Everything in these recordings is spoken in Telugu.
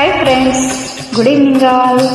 Hi friends, good evening all.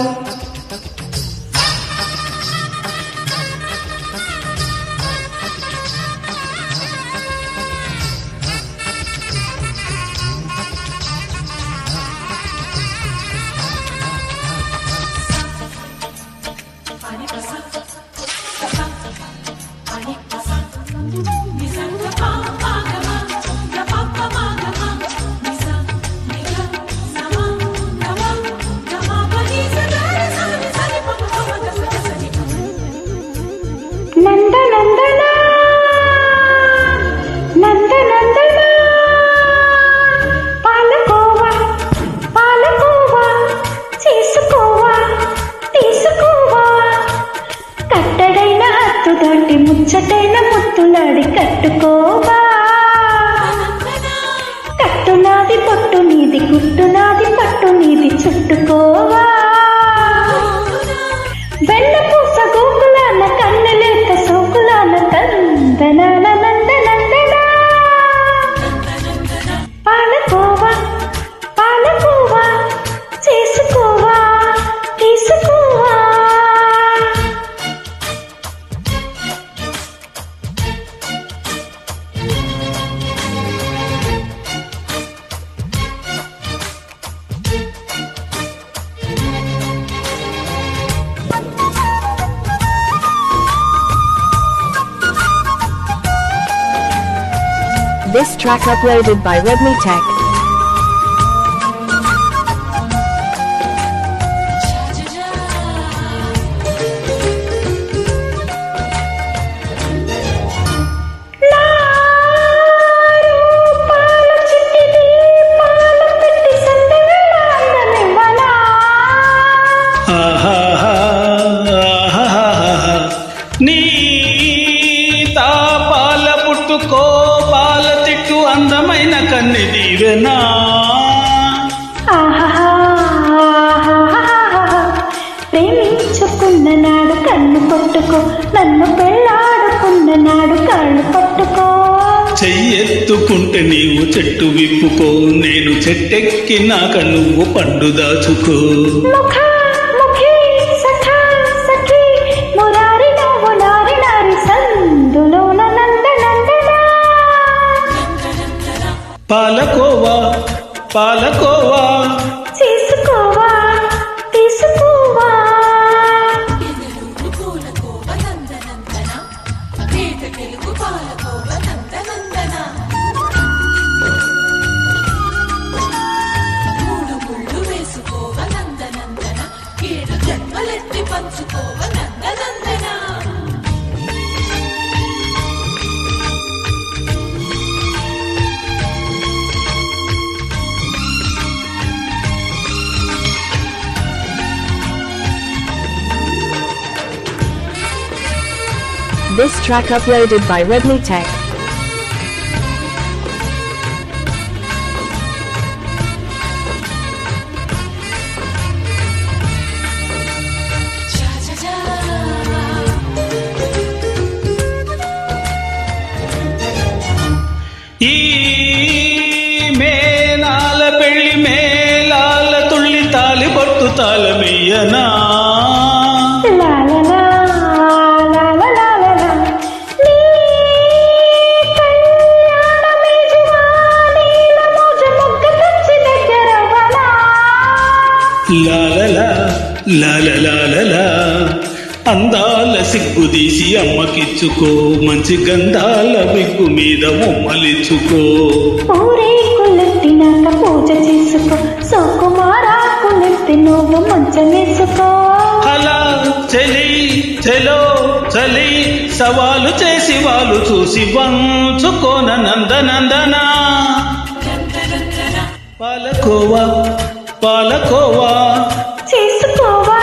నందనందనా నందనందనా పాలకోవా పాలకోవా చేసుకోవా తీసుకోవా కట్టడైన హత్తు దాటి ముచ్చటైన ముత్తులాడి కట్టుకోవా కట్టునాది పొట్టు నీది గుట్టునాది పట్టు నీది చుట్టుకోవా వెన్న పూస గోకులాన కన్నెలేత సోకులాన తందనాన నందనందనా పాలకోవా పాలకోవా చేసుకోవా తీసుకోవా. This track uploaded by Redmi Tech. పాల పుట్టుకో పాల తిట్టు అందమైన కన్నె దీవెనా. ప్రేమించుకున్న నాడు కన్ను పట్టుకో, నన్ను పెళ్ళాడుకున్న నాడు కాళ్ళు పట్టుకో. చెయ్యెత్తుకుంటే నీవు చెట్టు విప్పుకో, నేను చెట్టెక్కినాక నువ్వు పండు దాచుకో. పాలకోవా పాలకోవా చేసుకోవా తీసుకోవా. This track uploaded by Redmi Tech. ఈ మేనాల పెళ్లి మేళాల తుళ్ళి తాలి పట్టు తాళమయ్యనా. లాలలా లాలలాలలా అందాల సిగ్గుదీసి అమ్మకిచ్చుకో, మంచి గంధాల బిగ్గు మీద బొమ్మలిచ్చుకో. పూరేకులెత్తినాక పూజ చేసుకో, సోకుమారాకులెత్తి నువ్వు మంచమేసుకో. అలా చలి చలో చలి సవాలు చేసి వాళ్ళు చూసి వంచుకోన నందనందనా. పాలకోవా పాలకోవా చేసుకోవా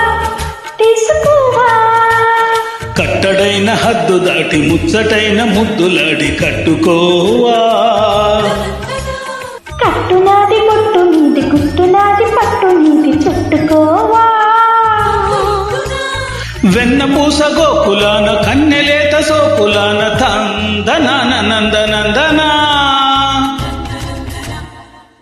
తీసుకోవా. కట్టడైన హద్దు దాటి ముచ్చటైన ముద్దులాడి కట్టుకోవా. కట్టునాది పొట్టు నీది గుట్టునాది పట్టు నీది చుట్టుకోవా. వెన్న పూస గోకులాన కన్నెలేత సోకులాన తందనాన నందనందనా.